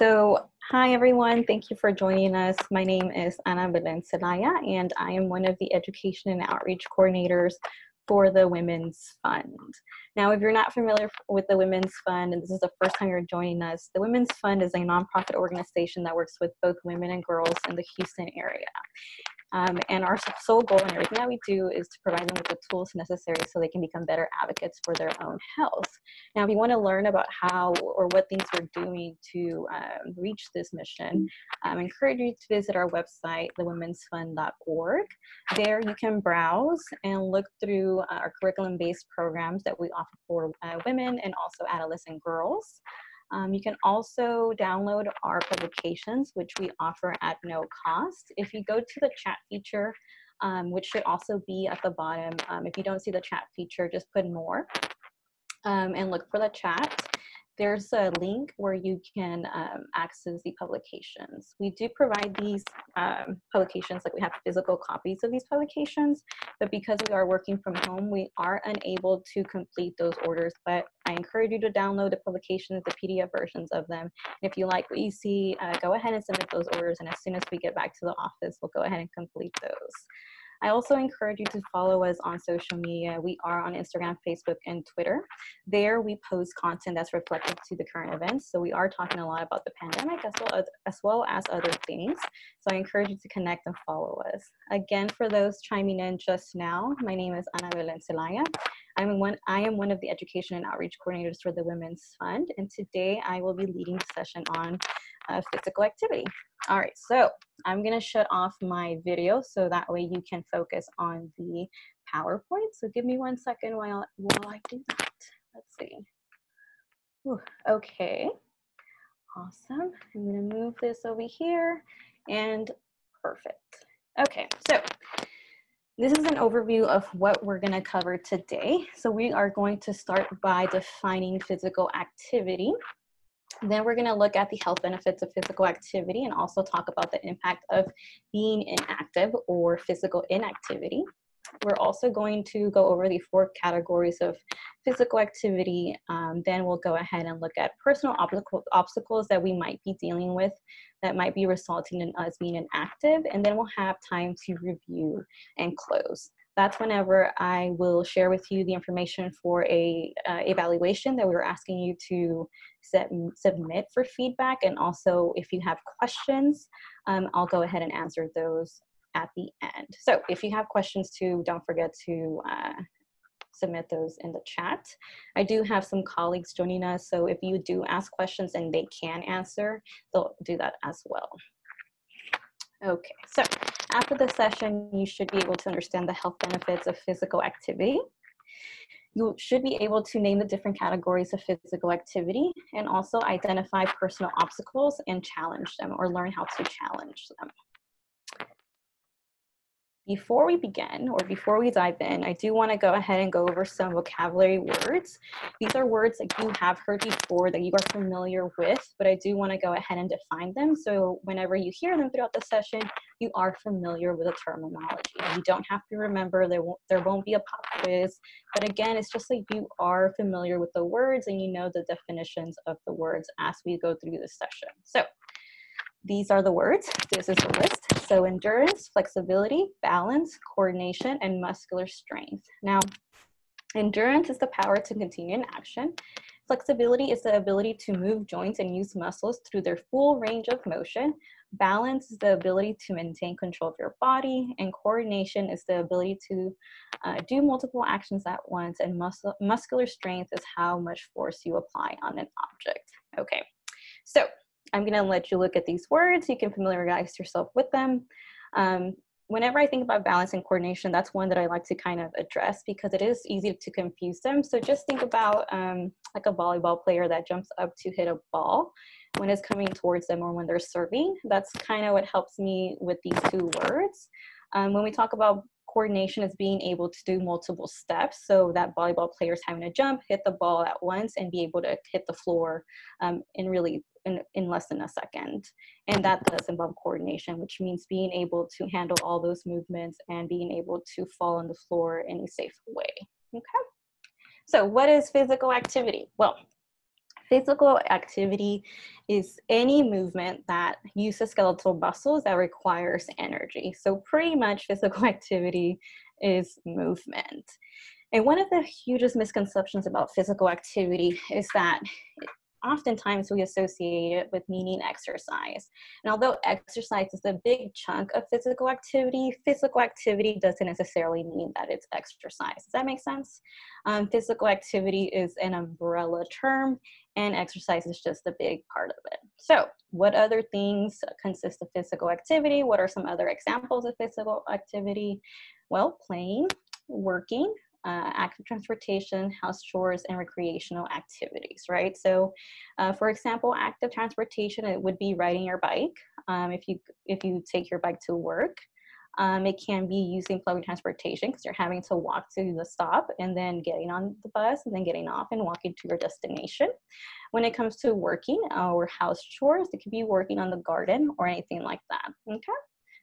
Hi everyone, thank you for joining us. My name is Ana Belen Celaya, and I am one of the education and outreach coordinators for the Women's Fund. Now, if you're not familiar with the Women's Fund, and this is the first time you're joining us, the Women's Fund is a nonprofit organization that works with both women and girls in the Houston area. And our sole goal in everything that we do is to provide them with the tools necessary so they can become better advocates for their own health. Now, if you want to learn about how or what things we're doing to reach this mission, I encourage you to visit our website, thewomensfund.org. There you can browse and look through our curriculum-based programs that we offer for women and also adolescent girls. You can also download our publications, which we offer at no cost. If you go to the chat feature, which should also be at the bottom, if you don't see the chat feature, just put more and look for the chat. There's a link where you can access the publications. We do provide these publications, like we have physical copies of these publications, but because we are working from home, we are unable to complete those orders, but I encourage you to download the publications, the PDF versions of them. And if you like what you see, go ahead and submit those orders, and as soon as we get back to the office, we'll go ahead and complete those. I also encourage you to follow us on social media. We are on Instagram, Facebook, and Twitter. There we post content that's reflective to the current events. So we are talking a lot about the pandemic as well as other things. So I encourage you to connect and follow us. Again, for those chiming in just now, my name is Ana Belen Celaya. I am one of the education and outreach coordinators for the Women's Fund, and today I will be leading the session on physical activity. All right, so I'm gonna shut off my video so that way you can focus on the PowerPoint. So give me 1 second while I do that. Let's see. Ooh, okay, awesome. I'm gonna move this over here and perfect. Okay, so this is an overview of what we're gonna cover today. So we are going to start by defining physical activity. Then we're going to look at the health benefits of physical activity and also talk about the impact of being inactive or physical inactivity. We're also going to go over the 4 categories of physical activity. Then we'll go ahead and look at personal obstacles that we might be dealing with that might be resulting in us being inactive. And then we'll have time to review and close. That's whenever I will share with you the information for a evaluation that we were asking you to submit for feedback. And also if you have questions, I'll go ahead and answer those at the end. So if you have questions too, don't forget to submit those in the chat. I do have some colleagues joining us, so if you do ask questions and they can answer, they'll do that as well. Okay, so after the session, you should be able to understand the health benefits of physical activity. You should be able to name the different categories of physical activity and also identify personal obstacles and challenge them or learn how to challenge them. Before we begin, or before we dive in, I do want to go ahead and go over some vocabulary words. These are words that you have heard before that you are familiar with, but I do want to go ahead and define them. So whenever you hear them throughout the session, you are familiar with the terminology. You don't have to remember, there won't be a pop quiz, but again, it's just like you are familiar with the words and you know the definitions of the words as we go through this session. So these are the words. This is the list. So endurance, flexibility, balance, coordination, and muscular strength. Now, endurance is the power to continue in action. Flexibility is the ability to move joints and use muscles through their full range of motion. Balance is the ability to maintain control of your body. And coordination is the ability to do multiple actions at once. And muscular strength is how much force you apply on an object. Okay, so I'm going to let you look at these words. You can familiarize yourself with them. Whenever I think about balance and coordination, that's one that I like to kind of address because it is easy to confuse them. So just think about like a volleyball player that jumps up to hit a ball when it's coming towards them or when they're serving. That's kind of what helps me with these 2 words. When we talk about coordination, is being able to do multiple steps. So that volleyball player is having to jump, hit the ball at once, and be able to hit the floor in less than a second. And that does involve coordination, which means being able to handle all those movements and being able to fall on the floor in a safe way. Okay. So what is physical activity? Well, Physical activity is any movement that uses skeletal muscles that requires energy. So pretty much physical activity is movement. And one of the hugest misconceptions about physical activity is that oftentimes we associate it with meaning exercise. And although exercise is a big chunk of physical activity doesn't necessarily mean that it's exercise. Does that make sense? Physical activity is an umbrella term, and exercise is just a big part of it. So what other things consist of physical activity? What are some other examples of physical activity? Well, playing, working, active transportation, house chores, and recreational activities, right? So, for example, active transportation, it would be riding your bike. If you take your bike to work, it can be using public transportation because you're having to walk to the stop and then getting on the bus and then getting off and walking to your destination. When it comes to working or house chores, it could be working on the garden or anything like that, okay?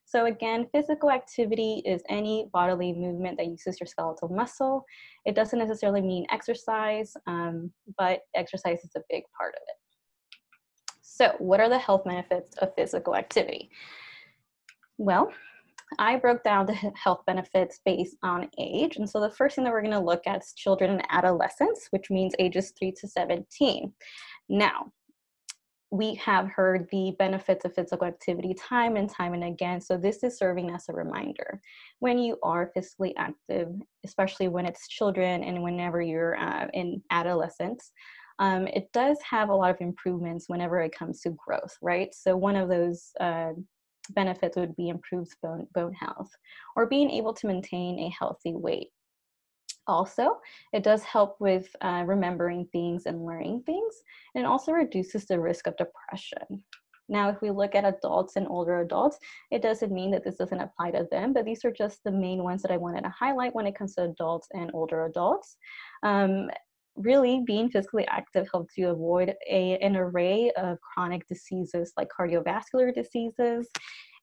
So again, physical activity is any bodily movement that uses your skeletal muscle. It doesn't necessarily mean exercise, but exercise is a big part of it. So what are the health benefits of physical activity? Well, I broke down the health benefits based on age. And so the first thing that we're going to look at is children and adolescents, which means ages 3 to 17. Now, we have heard the benefits of physical activity time and time and again. So this is serving as a reminder. When you are physically active, especially when it's children and whenever you're in adolescence, it does have a lot of improvements whenever it comes to growth, right? So one of those benefits would be improved bone health or being able to maintain a healthy weight. Also, it does help with remembering things and learning things, and it also reduces the risk of depression. Now, if we look at adults and older adults, it doesn't mean that this doesn't apply to them, but these are just the main ones that I wanted to highlight when it comes to adults and older adults. Really, being physically active helps you avoid an array of chronic diseases like cardiovascular diseases.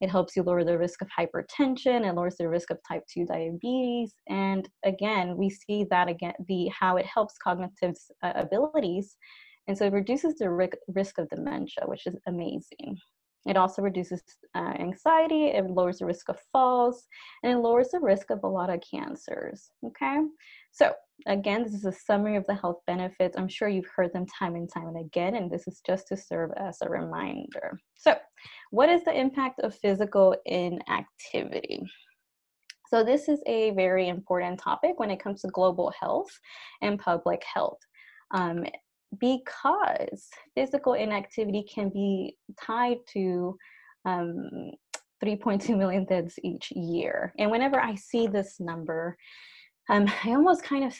It helps you lower the risk of hypertension and lowers the risk of type 2 diabetes. And again, we see that again, how it helps cognitive abilities. And so it reduces the risk of dementia, which is amazing. It also reduces anxiety, it lowers the risk of falls, and it lowers the risk of a lot of cancers, okay? So again, this is a summary of the health benefits. I'm sure you've heard them time and time and again, and this is just to serve as a reminder. So what is the impact of physical inactivity? So this is a very important topic when it comes to global health and public health. Because physical inactivity can be tied to 3.2 million deaths each year. And whenever I see this number, I almost kind of,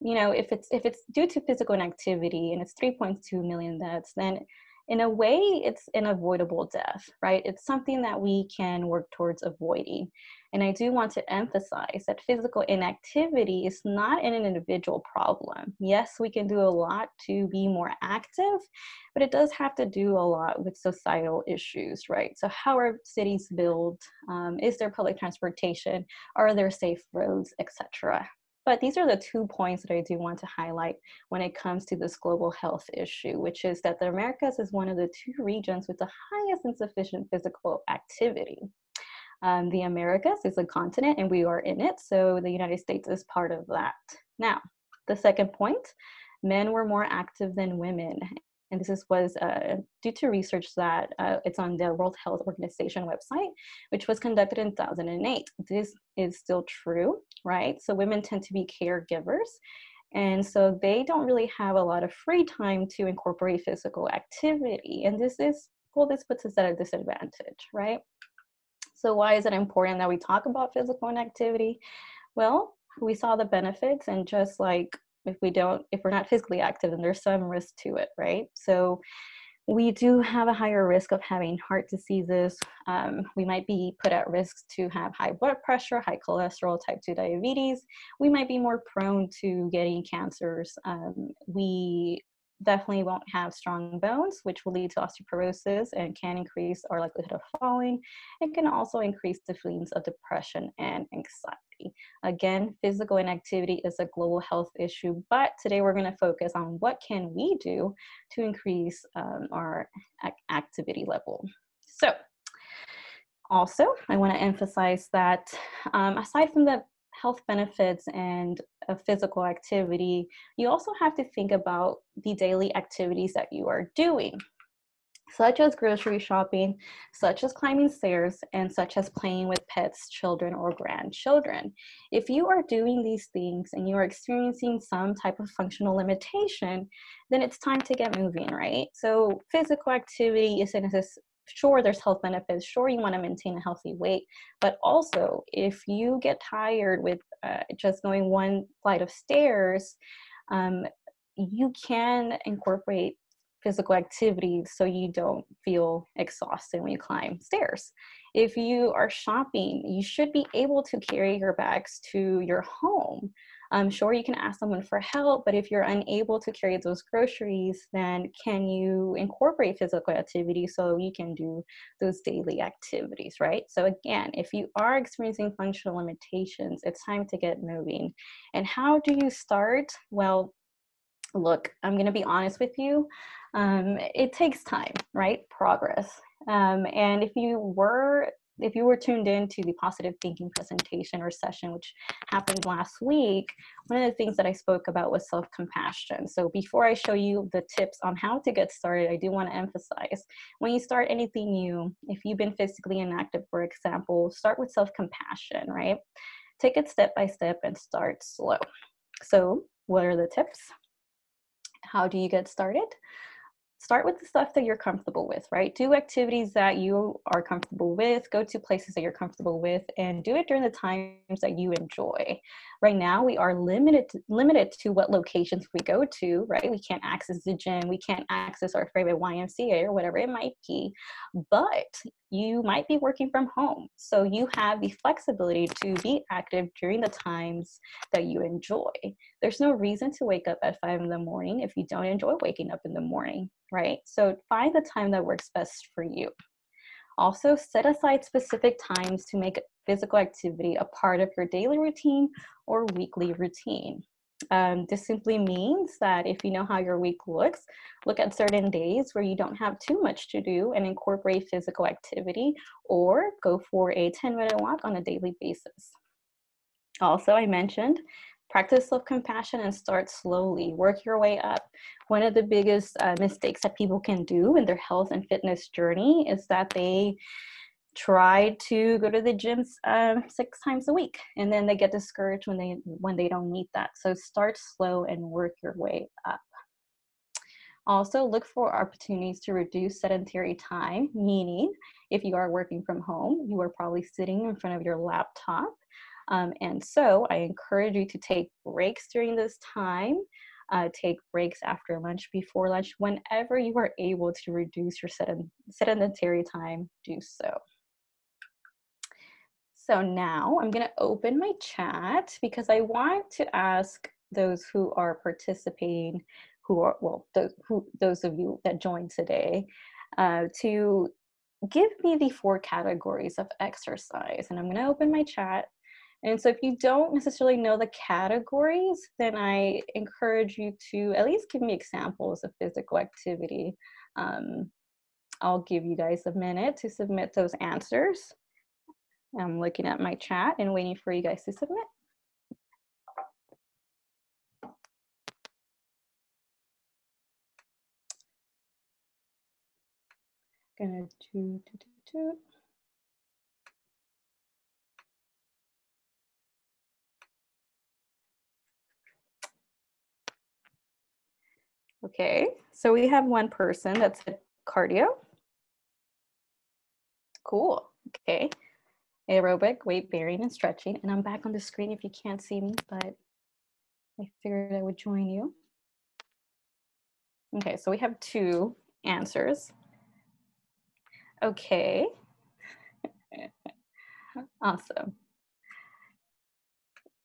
if it's due to physical inactivity and it's 3.2 million deaths, then in a way it's an avoidable death, right? It's something that we can work towards avoiding. And I do want to emphasize that physical inactivity is not an individual problem. Yes, we can do a lot to be more active, but it does have to do a lot with societal issues, right? So how are cities built? Is there public transportation? Are there safe roads, etc.? But these are the 2 points that I do want to highlight when it comes to this global health issue, which is that the Americas is one of the 2 regions with the highest insufficient physical activity. The Americas is a continent and we are in it, so the United States is part of that. Now, the second point, men were more active than women. And this was due to research that it's on the World Health Organization website, which was conducted in 2008. This is still true, right? So women tend to be caregivers. And so they don't really have a lot of free time to incorporate physical activity. And this puts us at a disadvantage, right? So why is it important that we talk about physical inactivity? Well, we saw the benefits, and just like if we're not physically active, then there's some risk to it, right? So we do have a higher risk of having heart diseases. We might be put at risk to have high blood pressure, high cholesterol, type 2 diabetes. We might be more prone to getting cancers. We definitely won't have strong bones, which will lead to osteoporosis and can increase our likelihood of falling. It can also increase the feelings of depression and anxiety. Again, physical inactivity is a global health issue, but today we're going to focus on what can we do to increase our activity level. So also, I want to emphasize that aside from the health benefits and physical activity, you also have to think about the daily activities that you are doing, such as grocery shopping, such as climbing stairs, and such as playing with pets, children, or grandchildren. If you are doing these things and you are experiencing some type of functional limitation, then it's time to get moving, right? So physical activity isn't sure, there's health benefits. Sure, you want to maintain a healthy weight, but also if you get tired with just going one flight of stairs, you can incorporate physical activity so you don't feel exhausted when you climb stairs. If you are shopping, you should be able to carry your bags to your home. Sure, you can ask someone for help, but if you're unable to carry those groceries, then can you incorporate physical activity so you can do those daily activities, right? So again, if you are experiencing functional limitations, it's time to get moving. And how do you start? Well, look, I'm going to be honest with you. It takes time, right? Progress. And if you were tuned into the positive thinking presentation or session, which happened last week, one of the things that I spoke about was self-compassion. So before I show you the tips on how to get started, I do want to emphasize, when you start anything new, if you've been physically inactive, for example, start with self-compassion, right? Take it step by step and start slow. So what are the tips? How do you get started? Start with the stuff that you're comfortable with, right? Do activities that you are comfortable with, go to places that you're comfortable with, and do it during the times that you enjoy. Right now, we are limited to what locations we go to, right? We can't access the gym, we can't access our favorite YMCA or whatever it might be, but you might be working from home. So you have the flexibility to be active during the times that you enjoy. There's no reason to wake up at 5 in the morning if you don't enjoy waking up in the morning, right? So find the time that works best for you. Also, set aside specific times to make physical activity a part of your daily routine or weekly routine. This simply means that if you know how your week looks, look at certain days where you don't have too much to do and incorporate physical activity, or go for a 10-minute walk on a daily basis. Also, I mentioned practice self-compassion and start slowly. Work your way up. One of the biggest mistakes that people can do in their health and fitness journey is that they try to go to the gym 6 times a week, and then they get discouraged when they don't meet that. So start slow and work your way up. Also, look for opportunities to reduce sedentary time, meaning if you are working from home, you are probably sitting in front of your laptop. And so I encourage you to take breaks during this time, take breaks after lunch, before lunch, whenever you are able to reduce your sedentary time, do so. So now I'm going to open my chat because I want to ask those who are participating, those of you that joined today, to give me the 4 categories of exercise. And I'm going to open my chat. And so if you don't necessarily know the categories, then I encourage you to at least give me examples of physical activity. I'll give you guys a minute to submit those answers. I'm looking at my chat and waiting for you guys to submit. Gonna do. Okay, so we have one person that said cardio. Cool, okay. Aerobic, weight bearing, and stretching. And I'm back on the screen if you can't see me, but I figured I would join you. Okay, so we have 2 answers. Okay. Awesome.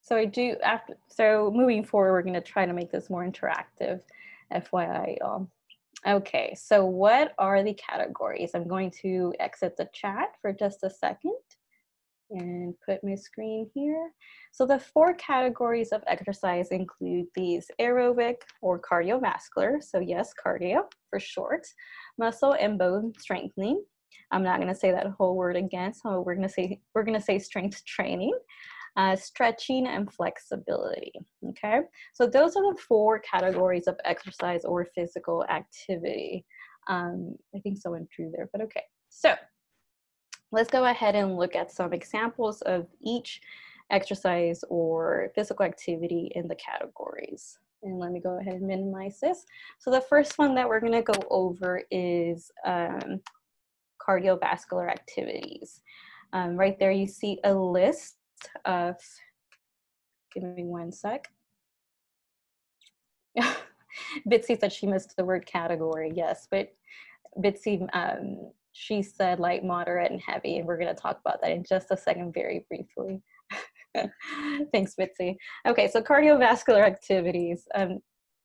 So moving forward, we're going to try to make this more interactive. FYI, y'all. Okay, so what are the categories? I'm going to exit the chat for just a second and put my screen here. So the 4 categories of exercise include these: aerobic or cardiovascular, so yes, cardio for short, muscle and bone strengthening. I'm not going to say that whole word again, so we're going to say strength training, stretching and flexibility. Okay, so those are the 4 categories of exercise or physical activity. I think someone drew there, but okay. So let's go ahead and look at some examples of each exercise or physical activity in the categories. And let me go ahead and minimize this. So the first one that we're going to go over is cardiovascular activities. Right there you see a list of, give me one sec. Bitsy said she missed the word category, yes, but Bitsy, she said light, moderate, and heavy, and we're going to talk about that in just a second very briefly. Thanks, Bitsy. Okay, so cardiovascular activities.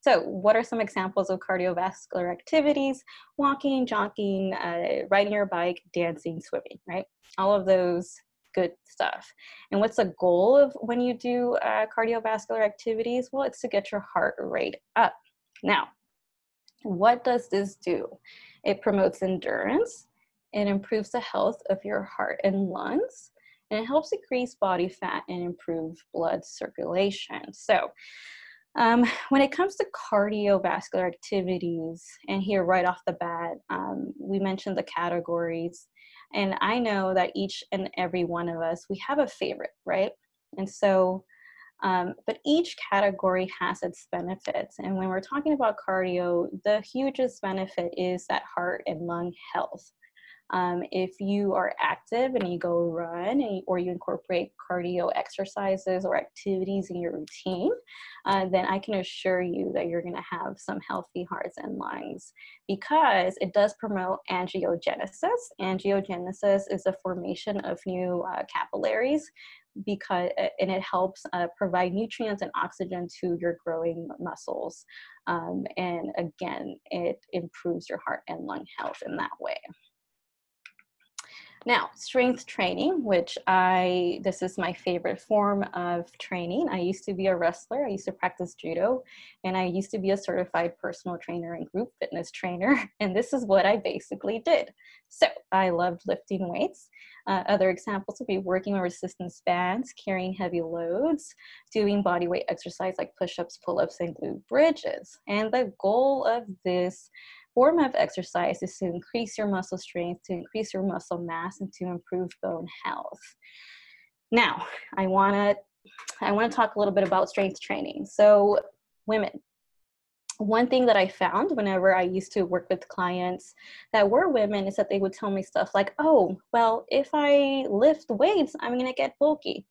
So what are some examples of cardiovascular activities? Walking, jogging, riding your bike, dancing, swimming, right? All of those good stuff. And what's the goal of when you do cardiovascular activities? Well, it's to get your heart rate up. Now, what does this do? It promotes endurance, it improves the health of your heart and lungs, and it helps decrease body fat and improve blood circulation. So when it comes to cardiovascular activities, and here right off the bat, we mentioned the categories, and I know that each and every one of us, we have a favorite, right? And so, but each category has its benefits. And when we're talking about cardio, the hugest benefit is that heart and lung health. If you are active and you go run or you incorporate cardio exercises or activities in your routine, then I can assure you that you're going to have some healthy hearts and lungs, because it does promote angiogenesis. Angiogenesis is the formation of new capillaries, and it helps provide nutrients and oxygen to your growing muscles. And again, it improves your heart and lung health in that way. Now, strength training, this is my favorite form of training. I used to be a wrestler, I used to practice judo, and I used to be a certified personal trainer and group fitness trainer, and this is what I basically did. So I loved lifting weights. Other examples would be working with resistance bands, carrying heavy loads, doing body weight exercise like push-ups, pull-ups, and glute bridges. And the goal of this form of exercise is to increase your muscle strength, to increase your muscle mass, and to improve bone health. Now, I want to talk a little bit about strength training. So, women. One thing that I found whenever I used to work with clients that were women is that they would tell me stuff like, oh, well, if I lift weights, I'm going to get bulky.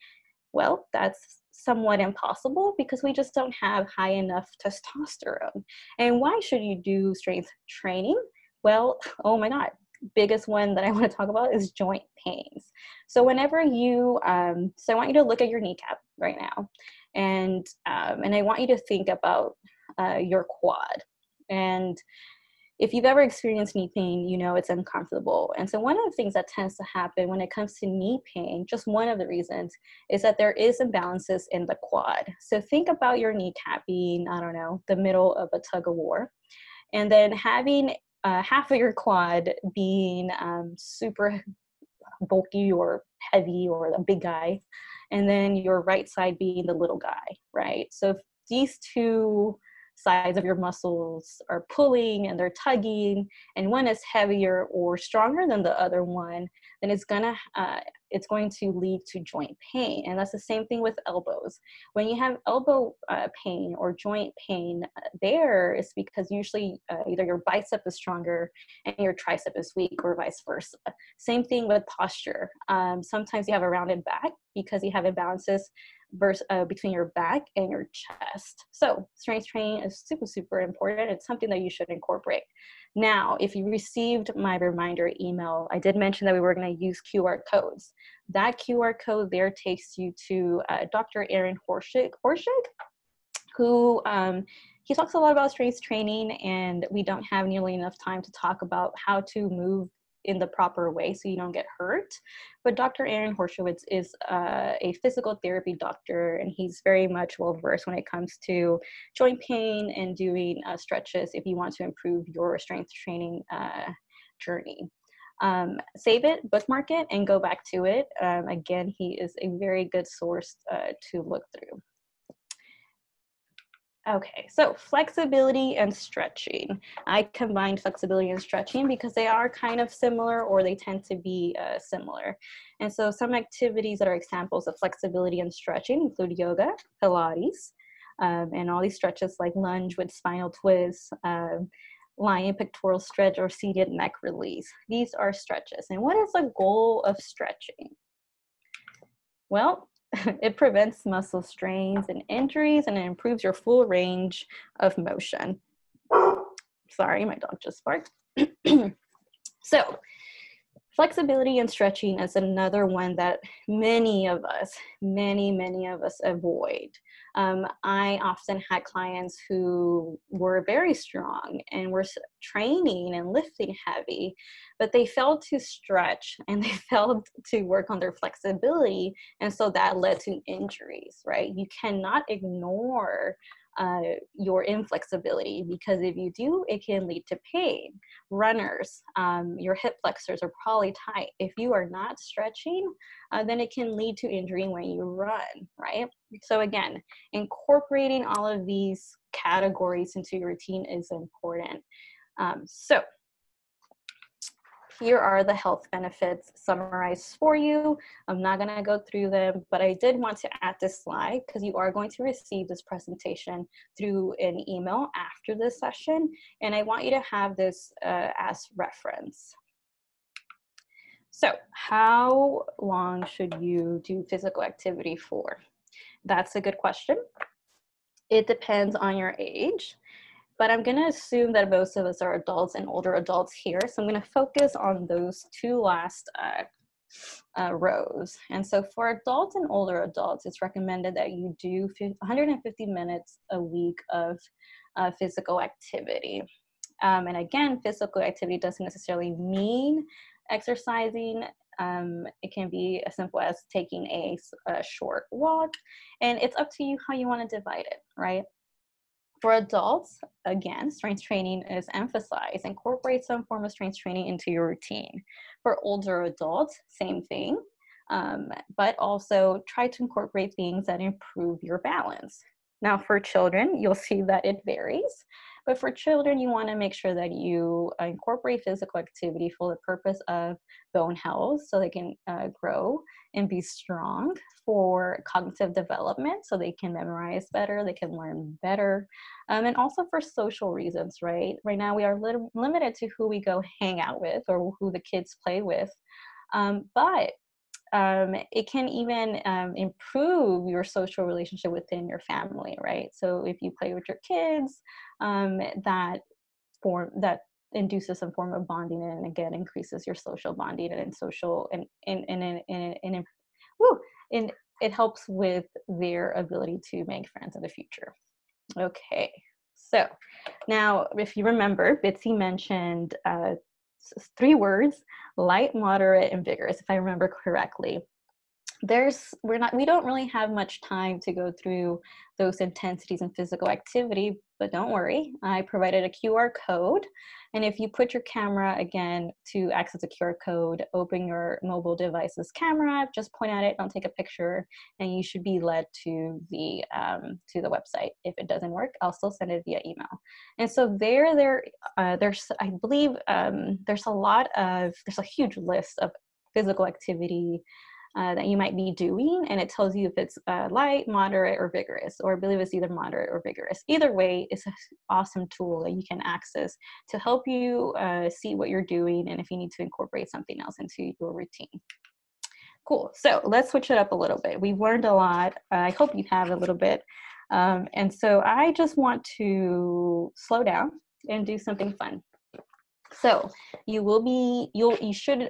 Well, that's somewhat impossible because we just don't have high enough testosterone. And why should you do strength training? Well, oh my God, biggest one that I want to talk about is joint pains. So whenever you, so I want you to look at your kneecap right now, and I want you to think about your quad. And if you've ever experienced knee pain, you know it's uncomfortable. And so one of the things that tends to happen when it comes to knee pain, just one of the reasons, is that there is imbalances in the quad. So think about your kneecap being, I don't know, the middle of a tug of war, and then having half of your quad being super bulky or heavy or the big guy, and then your right side being the little guy, right? So if these two sides of your muscles are pulling and they're tugging, and one is heavier or stronger than the other one, then it's going to lead to joint pain. And that's the same thing with elbows. When you have elbow pain or joint pain, there is because usually either your bicep is stronger and your tricep is weak, or vice versa. Same thing with posture. Sometimes you have a rounded back because you have imbalances between your back and your chest. So strength training is super, super important. It's something that you should incorporate. Now, if you received my reminder email, I did mention that we were going to use QR codes. That QR code there takes you to Dr. Erin Horschig, who he talks a lot about strength training, and we don't have nearly enough time to talk about how to move in the proper way so you don't get hurt. But Dr. Aaron Horowitz is a physical therapy doctor, and he's very much well-versed when it comes to joint pain and doing stretches if you want to improve your strength training journey. Save it, bookmark it, and go back to it. Again, he is a very good source to look through. Okay, so flexibility and stretching. I combined flexibility and stretching because they are kind of similar, or they tend to be similar. And so some activities that are examples of flexibility and stretching include yoga, Pilates, and all these stretches like lunge with spinal twist, lying pectoral stretch, or seated neck release. These are stretches. And what is the goal of stretching? Well, it prevents muscle strains and injuries, and it improves your full range of motion. Sorry, my dog just barked. So, flexibility and stretching is another one that many of us avoid. I often had clients who were very strong and were training and lifting heavy, but they failed to stretch and they failed to work on their flexibility. And so that led to injuries, right? You cannot ignore your inflexibility, because if you do, it can lead to pain. Runners, your hip flexors are probably tight. If you are not stretching, then it can lead to injury when you run, right? So again, incorporating all of these categories into your routine is important. So here are the health benefits summarized for you. I'm not going to go through them, but I did want to add this slide because you are going to receive this presentation through an email after this session, and I want you to have this as reference. So how long should you do physical activity for? That's a good question. It depends on your age. But I'm going to assume that most of us are adults and older adults here. So I'm going to focus on those two last rows. And so for adults and older adults, it's recommended that you do 150 minutes a week of physical activity. And again, physical activity doesn't necessarily mean exercising. It can be as simple as taking a short walk. And it's up to you how you want to divide it, right? For adults, again, strength training is emphasized. Incorporate some form of strength training into your routine. For older adults, same thing, but also try to incorporate things that improve your balance. Now, for children, you'll see that it varies. But for children, you want to make sure that you incorporate physical activity for the purpose of bone health, so they can grow and be strong, for cognitive development, so they can memorize better, they can learn better, and also for social reasons, right? Right now, we are limited to who we go hang out with or who the kids play with, but it can even improve your social relationship within your family, right? So if you play with your kids, that induces some form of bonding, and again increases your social bonding and social and it helps with their ability to make friends in the future. Okay, so now if you remember, Bitsy mentioned 3 words: light, moderate, and vigorous, if I remember correctly. We don't really have much time to go through those intensities in physical activity, but don't worry, I provided a QR code. And if you put your camera, again, to access a QR code, open your mobile device's camera, just point at it, don't take a picture, and you should be led to the website. If it doesn't work, I'll still send it via email. And so there's, I believe, there's a huge list of physical activity that you might be doing, and it tells you if it's light, moderate, or vigorous, or I believe it's either moderate or vigorous. Either way, it's an awesome tool that you can access to help you see what you're doing and if you need to incorporate something else into your routine. Cool, so let's switch it up a little bit. We've learned a lot. I hope you have a little bit. And so I just want to slow down and do something fun. So you will be using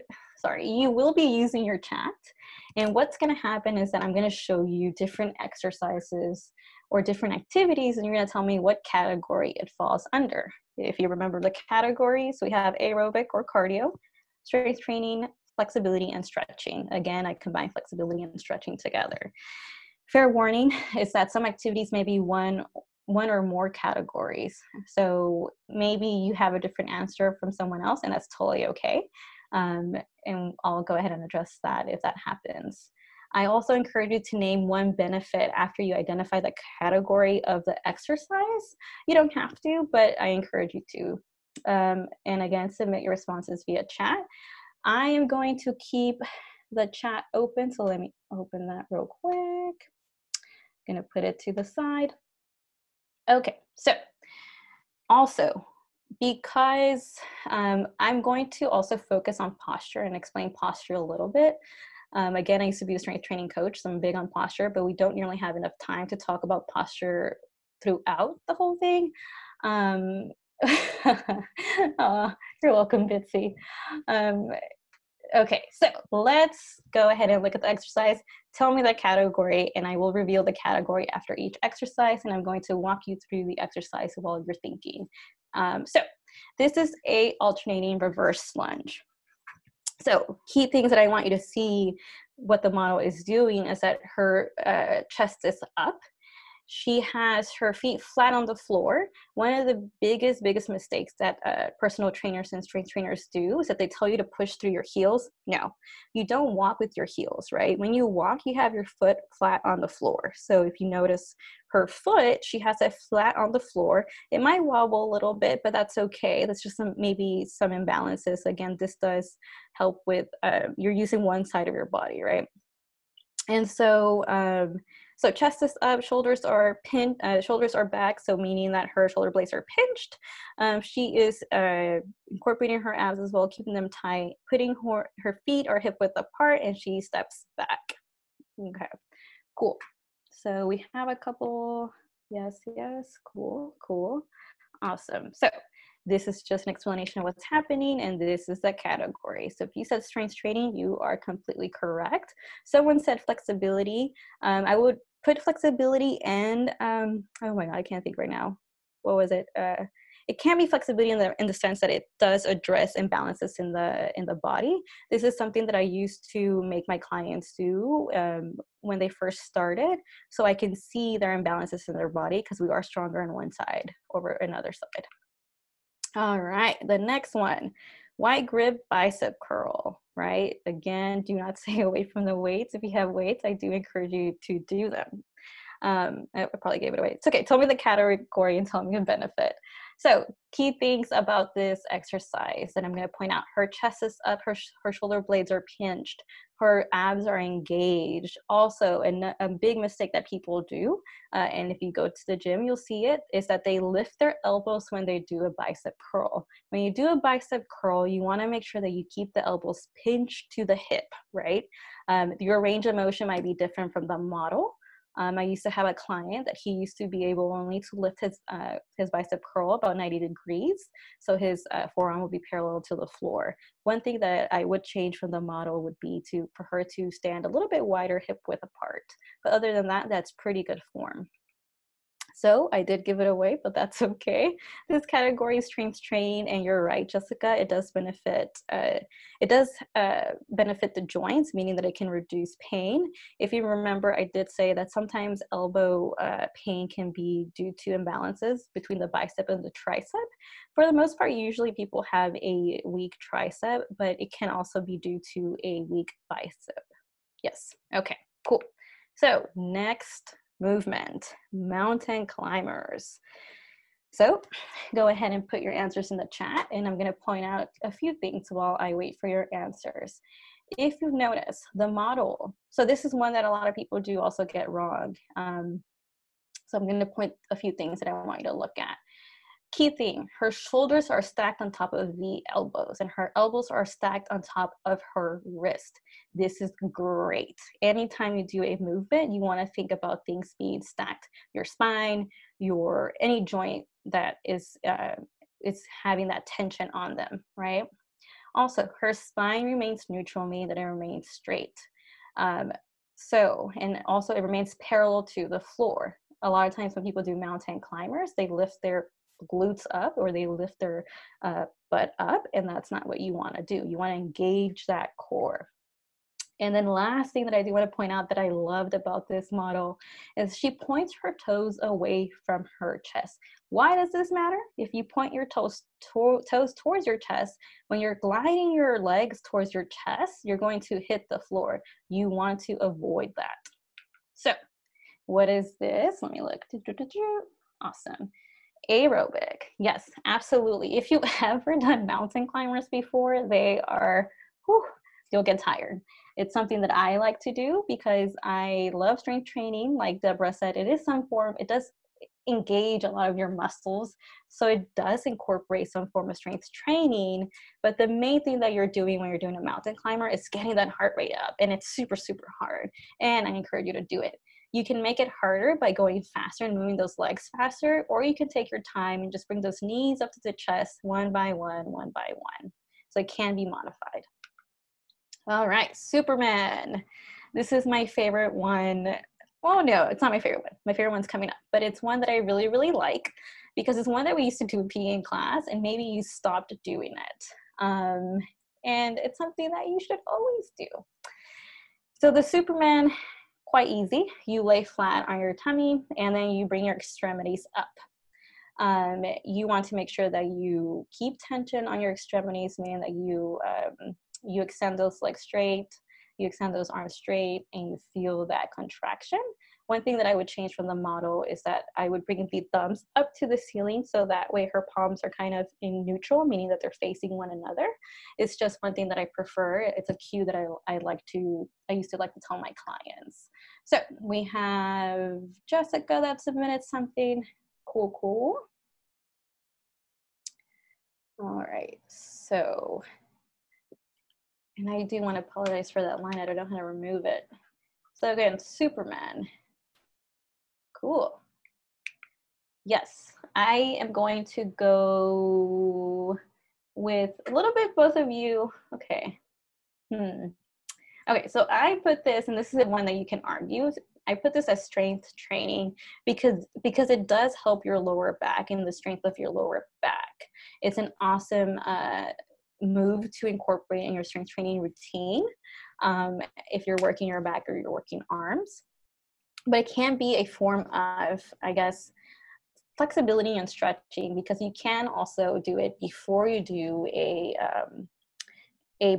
your chat. And what's going to happen is that I'm going to show you different exercises or different activities, and you're going to tell me what category it falls under. If you remember the categories, we have aerobic or cardio, strength training, flexibility, and stretching. Again, I combine flexibility and stretching together. Fair warning is that some activities may be one or more categories. So maybe you have a different answer from someone else, and that's totally okay. And I'll go ahead and address that if that happens. I also encourage you to name one benefit after you identify the category of the exercise. You don't have to, but I encourage you to. And again, submit your responses via chat. I am going to keep the chat open, so let me open that real quick. I'm gonna put it to the side. Okay, so also, because I'm going to also focus on posture and explain posture a little bit. Again, I used to be a strength training coach, so I'm big on posture, but we don't nearly have enough time to talk about posture throughout the whole thing. You're welcome, Bitsy. Okay, so let's go ahead and look at the exercise. Tell me the category, and I will reveal the category after each exercise, and I'm going to walk you through the exercise while you're thinking. So this is a alternating reverse lunge. So key things that I want you to see what the model is doing is that her chest is up. She has her feet flat on the floor. One of the biggest mistakes that personal trainers and strength trainers do is that they tell you to push through your heels. No, you don't walk with your heels, right? When you walk, you have your foot flat on the floor. So if you notice her foot, she has it flat on the floor. It might wobble a little bit, but that's okay. That's just maybe some imbalances. Again, this does help with, you're using one side of your body, right? And so, so chest is up, shoulders are pinned, shoulders are back, so meaning that her shoulder blades are pinched. She is incorporating her abs as well, keeping them tight, putting her feet are hip width apart, and she steps back. Okay, cool. So we have a couple, yes, cool, awesome. So this is just an explanation of what's happening, and this is the category. So if you said strength training, you are completely correct. Someone said flexibility. I would put flexibility and, oh my God, I can't think right now. What was it? It can be flexibility in the sense that it does address imbalances in the body. This is something that I used to make my clients do when they first started, so I can see their imbalances in their body because we are stronger on one side over another side. All right, the next one, wide grip bicep curl, right? Again, do not stay away from the weights. If you have weights, I do encourage you to do them. I probably gave it away. It's okay, tell me the category and tell me the benefit. So key things about this exercise that I'm gonna point out. Her chest is up, her shoulder blades are pinched, her abs are engaged. Also, a big mistake that people do, and if you go to the gym, you'll see it, is that they lift their elbows when they do a bicep curl. When you do a bicep curl, you wanna make sure that you keep the elbows pinched to the hip, right? Your range of motion might be different from the model. I used to have a client that he used to be able only to lift his bicep curl about 90 degrees. So his forearm would be parallel to the floor. One thing that I would change from the model would be for her to stand a little bit wider hip width apart. But other than that, that's pretty good form. So I did give it away, but that's okay. This category is strength train, and you're right, Jessica. It does benefit. Benefit the joints, meaning that it can reduce pain. If you remember, I did say that sometimes elbow pain can be due to imbalances between the bicep and the tricep. For the most part, usually people have a weak tricep, but it can also be due to a weak bicep. Yes. Okay. Cool. So next movement, mountain climbers. So go ahead and put your answers in the chat, and I'm going to point out a few things while I wait for your answers. If you notice the model, so this is one that a lot of people do also get wrong. So I'm going to point a few things that I want you to look at. Key thing, her shoulders are stacked on top of the elbows, and her elbows are stacked on top of her wrist. This is great. Anytime you do a movement, you want to think about things being stacked. Your spine, any joint that is having that tension on them, right? Also, her spine remains neutral, meaning that it remains straight. And also it remains parallel to the floor. A lot of times when people do mountain climbers, they lift their glutes up or they lift their butt up, and that's not what you want to do. You want to engage that core. And then last thing that I do want to point out that I loved about this model is she points her toes away from her chest. Why does this matter? If you point your toes towards your chest, when you're gliding your legs towards your chest, you're going to hit the floor. You want to avoid that. So what is this? Let me look. Awesome. Aerobic. Yes, absolutely. If you've ever done mountain climbers before, they are, whew, you'll get tired. It's something that I like to do because I love strength training. Like Deborah said, it is some form, it does engage a lot of your muscles. So it does incorporate some form of strength training. But the main thing that you're doing when you're doing a mountain climber is getting that heart rate up. And it's super, super hard. And I encourage you to do it. You can make it harder by going faster and moving those legs faster, or you can take your time and just bring those knees up to the chest one by one, one by one. So it can be modified. All right, Superman. This is my favorite one. Oh no, it's not my favorite one. My favorite one's coming up, but it's one that I really, really like because it's one that we used to do in PE in class and maybe you stopped doing it. And it's something that you should always do. So the Superman, quite easy. You lay flat on your tummy and then you bring your extremities up. You want to make sure that you keep tension on your extremities, meaning that you extend those legs straight, you extend those arms straight, and you feel that contraction. One thing that I would change from the model is that I would bring the thumbs up to the ceiling so that way her palms are kind of in neutral, meaning that they're facing one another. It's just one thing that I prefer. It's a cue that I used to like to tell my clients. So we have Jessica that submitted something. Cool, cool. All right, so, and I do want to apologize for that line. I don't know how to remove it. So again, Superman. Cool. Yes, I am going to go with a little bit both of you. Okay. Okay, so I put this, and this is the one that you can argue. I put this as strength training because it does help your lower back and the strength of your lower back. It's an awesome move to incorporate in your strength training routine if you're working your back or you're working arms. But it can be a form of, I guess, flexibility and stretching because you can also do it before you do a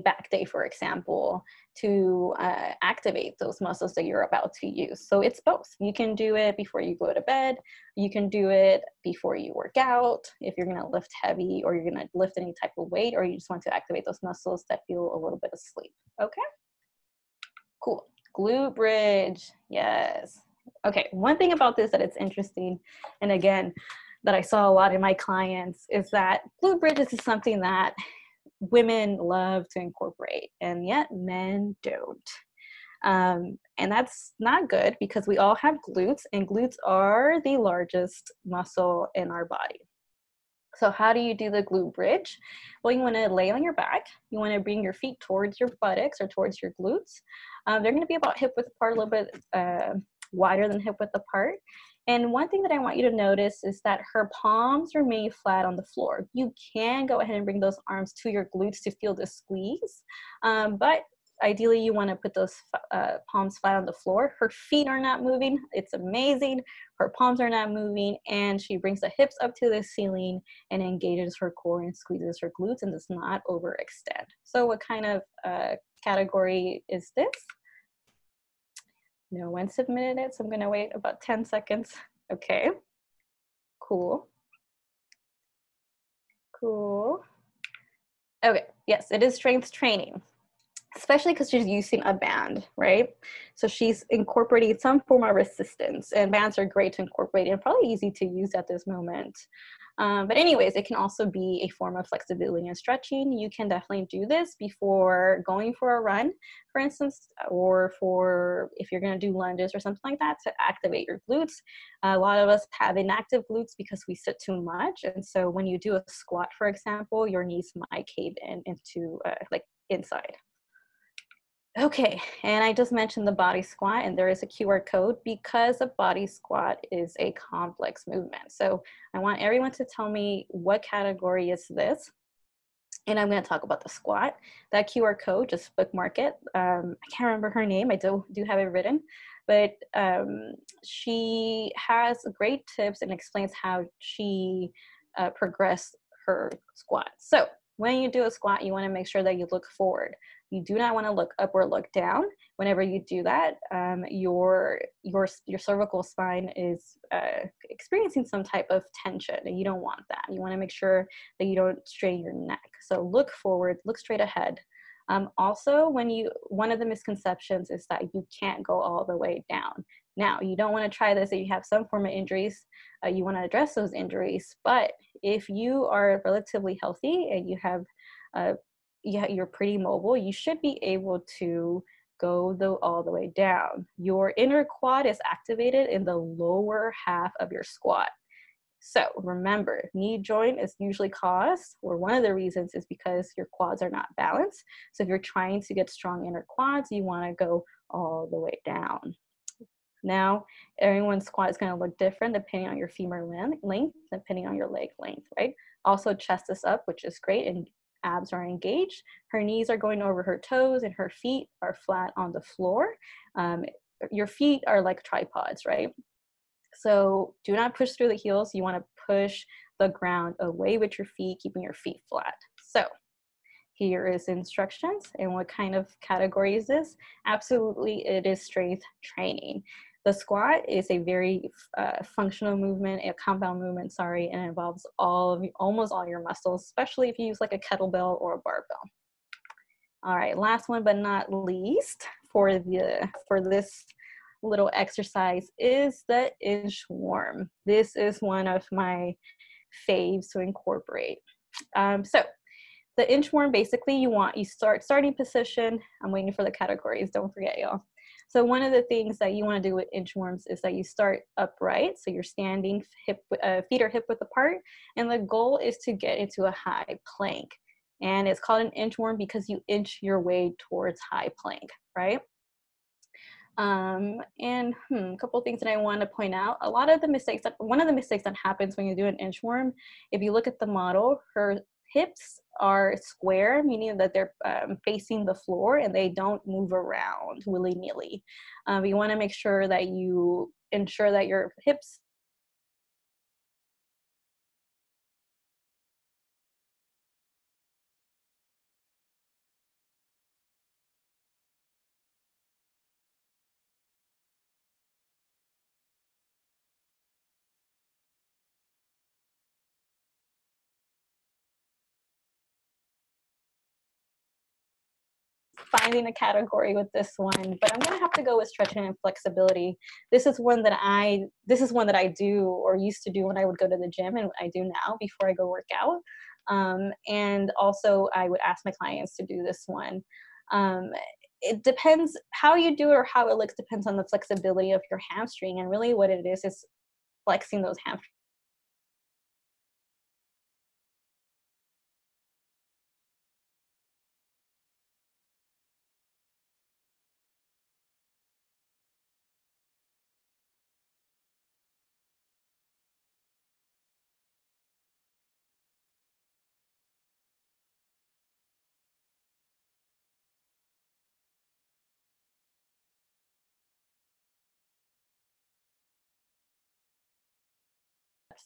back day, for example, to activate those muscles that you're about to use. So it's both. You can do it before you go to bed. You can do it before you work out, if you're going to lift heavy or you're going to lift any type of weight, or you just want to activate those muscles that feel a little bit asleep. Okay, cool. Glute bridge, yes. Okay, one thing about this that it's interesting, and again, that I saw a lot in my clients, is that glute bridges is something that women love to incorporate, and yet men don't. And that's not good because we all have glutes, and glutes are the largest muscle in our body. So how do you do the glute bridge? Well, you want to lay on your back. You want to bring your feet towards your buttocks or towards your glutes. They're going to be about hip width apart, a little bit wider than hip width apart. And one thing that I want you to notice is that her palms remain flat on the floor. You can go ahead and bring those arms to your glutes to feel the squeeze, but ideally you want to put those palms flat on the floor. Her feet are not moving. It's amazing. Her palms are not moving, and she brings the hips up to the ceiling and engages her core and squeezes her glutes and does not overextend. So what kind of category is this? No one submitted it, so I'm going to wait about 10 seconds. Okay, cool. Cool. Okay, yes, it is strength training, especially because she's using a band, right? So she's incorporating some form of resistance, and bands are great to incorporate and probably easy to use at this moment. But anyways, it can also be a form of flexibility and stretching. You can definitely do this before going for a run, for instance, or for if you're going to do lunges or something like that to activate your glutes. A lot of us have inactive glutes because we sit too much. And so when you do a squat, for example, your knees might cave in into like inside. Okay, and I just mentioned the body squat, and there is a QR code because a body squat is a complex movement. So I want everyone to tell me what category is this, and I'm going to talk about the squat. That QR code, just bookmark it. I can't remember her name. I do have it written, but she has great tips and explains how she progressed her squat. So when you do a squat, you want to make sure that you look forward. You do not want to look up or look down. Whenever you do that, your cervical spine is experiencing some type of tension, and you don't want that. You want to make sure that you don't strain your neck. So look forward, look straight ahead. Also, one of the misconceptions is that you can't go all the way down. Now, you don't want to try this if you have some form of injuries. You want to address those injuries, but if you are relatively healthy and you're pretty mobile, you should be able to go all the way down. Your inner quad is activated in the lower half of your squat. So remember, knee joint is usually caused, or one of the reasons is because your quads are not balanced. So if you're trying to get strong inner quads, you want to go all the way down. Now, everyone's squat is going to look different depending on your femur length, depending on your leg length, right? Also, chest is up, which is great, and abs are engaged. Her knees are going over her toes, and her feet are flat on the floor. Your feet are like tripods, right? So do not push through the heels. You want to push the ground away with your feet, keeping your feet flat. So here is instructions. And what kind of category is this? Absolutely, it is strength training. The squat is a very functional movement, a compound movement, sorry, and it involves almost all your muscles, especially if you use like a kettlebell or a barbell. All right, last one but not least for this little exercise is the inchworm. This is one of my faves to incorporate. So the inchworm, basically you starting position. I'm waiting for the categories, don't forget y'all. So one of the things that you want to do with inchworms is that you start upright. So you're standing, feet are hip width apart, and the goal is to get into a high plank. And it's called an inchworm because you inch your way towards high plank, right? A couple of things that I want to point out. One of the mistakes that happens when you do an inchworm, if you look at the model, her hips are square, meaning that they're facing the floor and they don't move around willy-nilly. You want to make sure that you ensure that your hips finding a category with this one, but I'm gonna have to go with stretching and flexibility. This is one that I do or used to do when I would go to the gym, and I do now before I go work out. And also I would ask my clients to do this one. It depends how you do it or how it looks, depends on the flexibility of your hamstring, and really what it is flexing those hamstrings.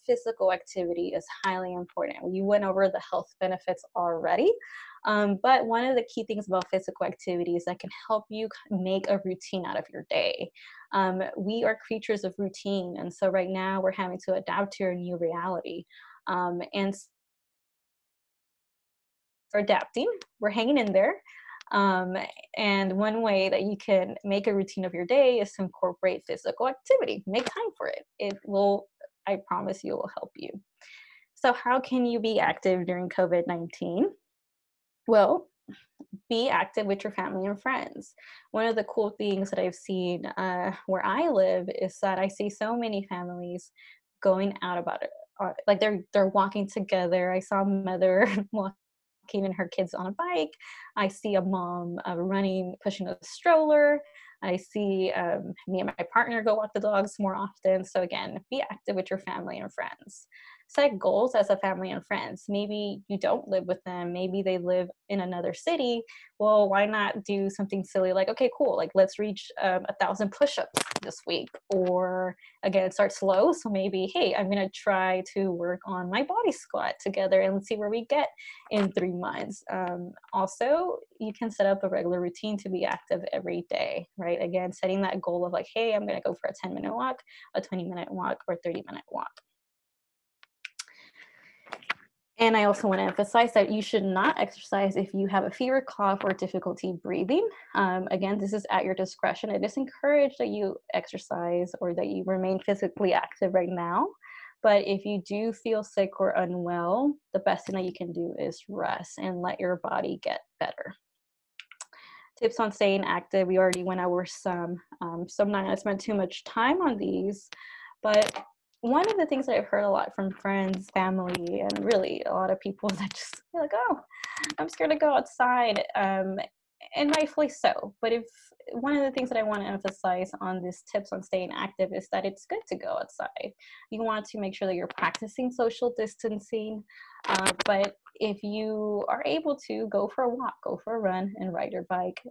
Physical activity is highly important. You went over the health benefits already, but one of the key things about physical activity is that can help you make a routine out of your day. We are creatures of routine, and so right now we're having to adapt to your new reality. And for adapting, we're hanging in there. Um, and one way that you can make a routine of your day is to incorporate physical activity. Make time for it. It will, I promise you, it will help you. So, how can you be active during COVID 19? Well, be active with your family and friends. One of the cool things that I've seen where I live is that I see so many families going out about it. Like they're walking together. I saw a mother walking walking her kids on a bike. I see a mom running, pushing a stroller. I see me and my partner go walk the dogs more often. So again, be active with your family and friends. Set goals as a family and friends. Maybe you don't live with them. Maybe they live in another city. Well, why not do something silly like, okay, cool, like let's reach 1,000 push-ups this week. Or again, start slow. So maybe, hey, I'm going to try to work on my body squat together and let's see where we get in 3 months. Also, you can set up a regular routine to be active every day, right? Again, setting that goal of like, hey, I'm going to go for a 10-minute walk, a 20-minute walk, or 30-minute walk. And I also want to emphasize that you should not exercise if you have a fever, cough, or difficulty breathing. Again, this is at your discretion. It is encouraged that you exercise or that you remain physically active right now. But if you do feel sick or unwell, the best thing that you can do is rest and let your body get better. Tips on staying active, we already went over some. So I'm not going to spend too much time on these, but one of the things that I've heard a lot from friends, family, and really a lot of people that just feel like, oh, I'm scared to go outside, and rightfully so. But if one of the things that I want to emphasize on these tips on staying active is that it's good to go outside. You want to make sure that you're practicing social distancing, but if you are able to, go for a walk, go for a run, and ride your bike,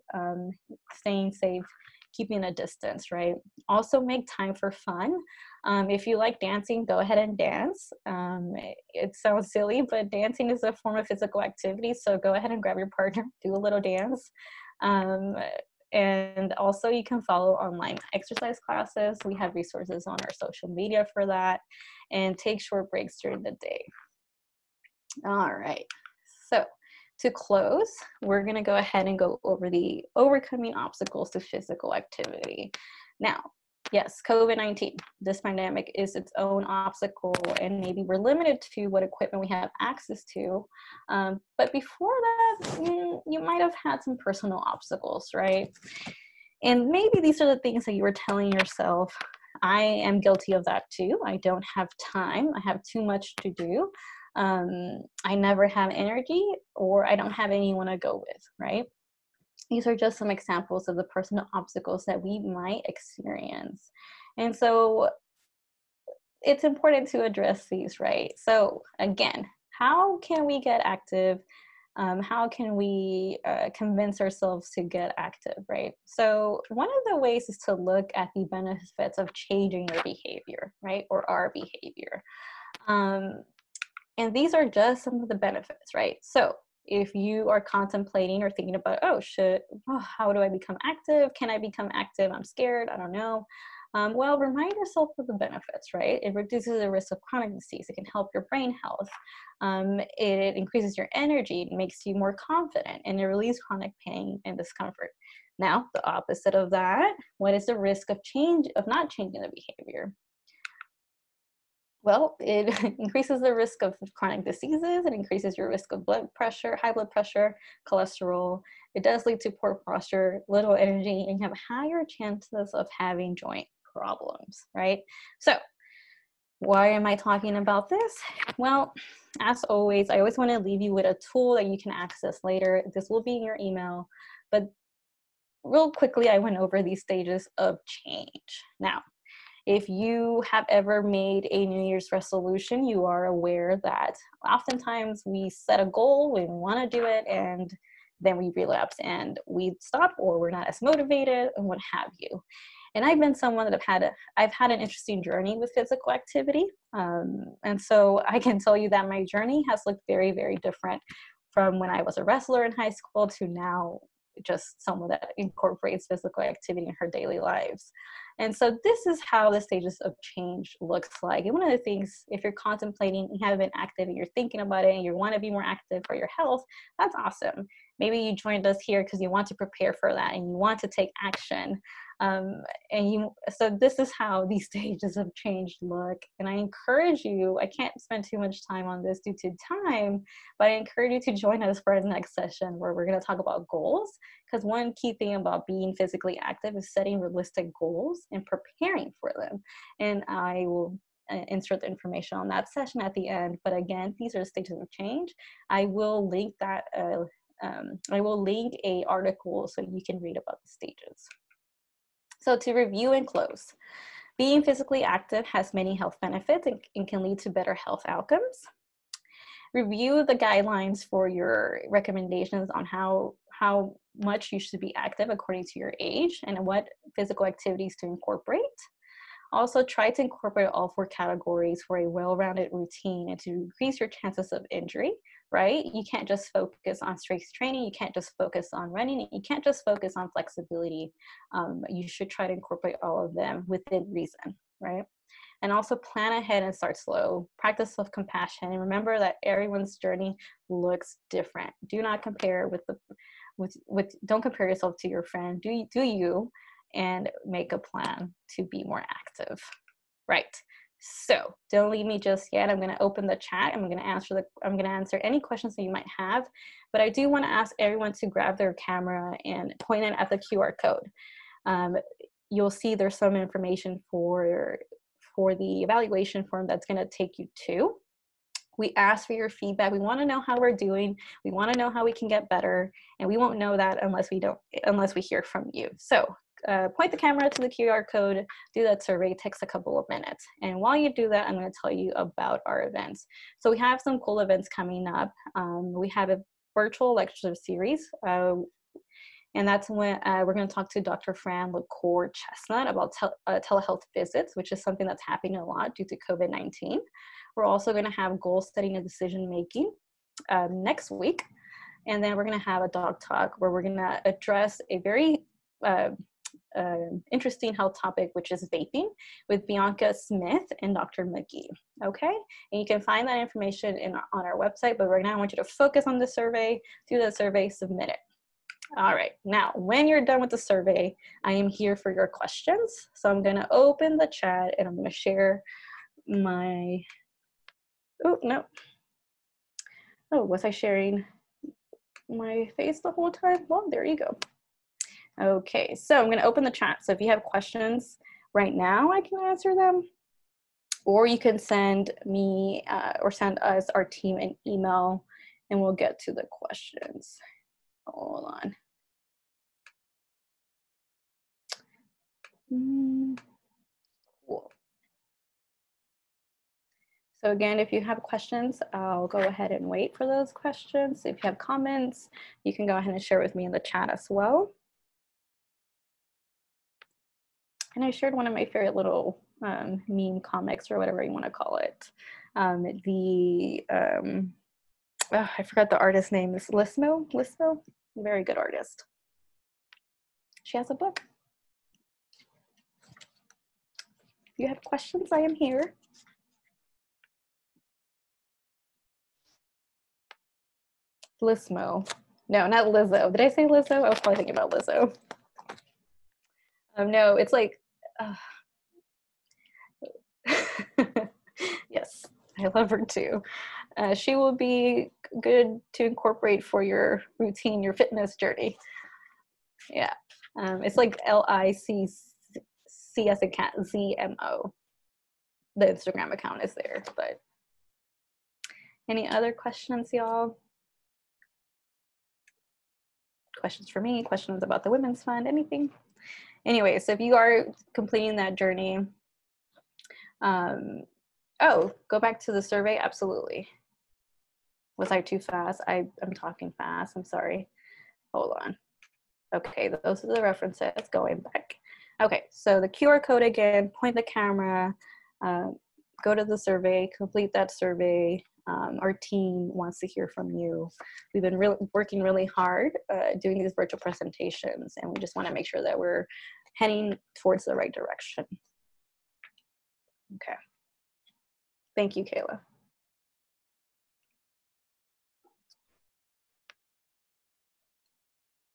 staying safe, keeping a distance, right? Also make time for fun. If you like dancing, go ahead and dance. It sounds silly, but dancing is a form of physical activity. So go ahead and grab your partner, do a little dance. And also you can follow online exercise classes. We have resources on our social media for that, and take short breaks during the day. All right. So to close, we're going to go ahead and go over the overcoming obstacles to physical activity. Now, yes, COVID-19, this pandemic is its own obstacle, and maybe we're limited to what equipment we have access to. But before that, you might have had some personal obstacles, right? And maybe these are the things that you were telling yourself. I am guilty of that too. I don't have time. I have too much to do. I never have energy, or I don't have anyone to go with, right? These are just some examples of the personal obstacles that we might experience. And so it's important to address these, right? So again, how can we get active? How can we convince ourselves to get active, right? So one of the ways is to look at the benefits of changing your behavior, right? Or our behavior. And these are just some of the benefits, right? So if you are contemplating or thinking about, how do I become active? Can I become active? I'm scared, I don't know. Well, remind yourself of the benefits, right? It reduces the risk of chronic disease. It can help your brain health. It increases your energy. It makes you more confident, and it relieves chronic pain and discomfort. Now, the opposite of that, what is the risk of not changing the behavior? Well, it increases the risk of chronic diseases. It increases your risk of blood pressure, high blood pressure, cholesterol. It does lead to poor posture, little energy, and you have higher chances of having joint problems, right? So why am I talking about this? Well, as always, I always want to leave you with a tool that you can access later. This will be in your email, but real quickly, I went over these stages of change. Now, if you have ever made a New Year's resolution, you are aware that oftentimes we set a goal, we want to do it, and then we relapse and we stop, or we're not as motivated, and what have you. And I've been someone that I've had an interesting journey with physical activity. And so I can tell you that my journey has looked very, very different from when I was a wrestler in high school to now just someone that incorporates physical activity in her daily lives. And so this is how the stages of change looks like. And one of the things, if you're contemplating, you haven't been active and you're thinking about it and you want to be more active for your health, that's awesome. Maybe you joined us here because you want to prepare for that and you want to take action. So this is how these stages of change look. And I encourage you, I can't spend too much time on this due to time, but I encourage you to join us for our next session where we're going to talk about goals. Because one key thing about being physically active is setting realistic goals and preparing for them. And I will insert the information on that session at the end. But again, these are stages of change. I will link that. I will link a article so you can read about the stages. So to review and close, being physically active has many health benefits and can lead to better health outcomes. Review the guidelines for your recommendations on how much you should be active according to your age and what physical activities to incorporate. Also, try to incorporate all 4 categories for a well-rounded routine and to increase your chances of injury, right? You can't just focus on strength training. You can't just focus on running. You can't just focus on flexibility. You should try to incorporate all of them within reason, right? And also plan ahead and start slow. Practice self-compassion and remember that everyone's journey looks different. Do not compare don't compare yourself to your friend. Do you and make a plan to be more active. Right. So don't leave me just yet. I'm going to open the chat. I'm going to answer any questions that you might have, but I do want to ask everyone to grab their camera and point it at the QR code. You'll see there's some information for the evaluation form that's going to take you to. We ask for your feedback. We want to know how we're doing. We want to know how we can get better, and we won't know that unless we hear from you. So point the camera to the QR code, do that survey. It takes a couple of minutes. And while you do that, I'm going to tell you about our events. So we have some cool events coming up. We have a virtual lecture series. And that's when we're going to talk to Dr. Fran LaCour Chestnut about telehealth visits, which is something that's happening a lot due to COVID-19. We're also going to have goal setting and decision making next week. And then we're going to have a doc talk where we're going to address a very interesting health topic, which is vaping, with Bianca Smith and Dr. McGee. Okay, and you can find that information on our website, but right now I want you to focus on the survey, do the survey, submit it. All right, now when you're done with the survey, I am here for your questions. So I'm going to open the chat and I'm going to share my, oh no, oh, was I sharing my face the whole time? Well, there you go. Okay, so I'm going to open the chat. So if you have questions right now, I can answer them. Or you can send me or send us, our team, an email, and we'll get to the questions. Hold on. Cool. So again, if you have questions, I'll go ahead and wait for those questions. If you have comments, you can go ahead and share with me in the chat as well. And I shared one of my favorite little meme comics or whatever you want to call it. I forgot the artist's name. Is Lismo? Very good artist. She has a book. If you have questions, I am here. Lismo. No, not Lizzo. Did I say Lizzo? I was probably thinking about Lizzo. No, it's like, yes, I love her too. She will be good to incorporate for your routine, your fitness journey. Yeah, it's like LICC as a cat, ZMO. The Instagram account is there, but any other questions, y'all? Questions for me, questions about the Women's Fund, anything? Anyway, so if you are completing that journey, oh, go back to the survey, absolutely. Was I too fast? I'm talking fast, I'm sorry. Hold on. Okay, those are the references, going back. Okay, so the QR code again, point the camera, go to the survey, complete that survey. Our team wants to hear from you. We've been working really hard doing these virtual presentations, and we just want to make sure that we're heading towards the right direction. Okay. Thank you, Kayla.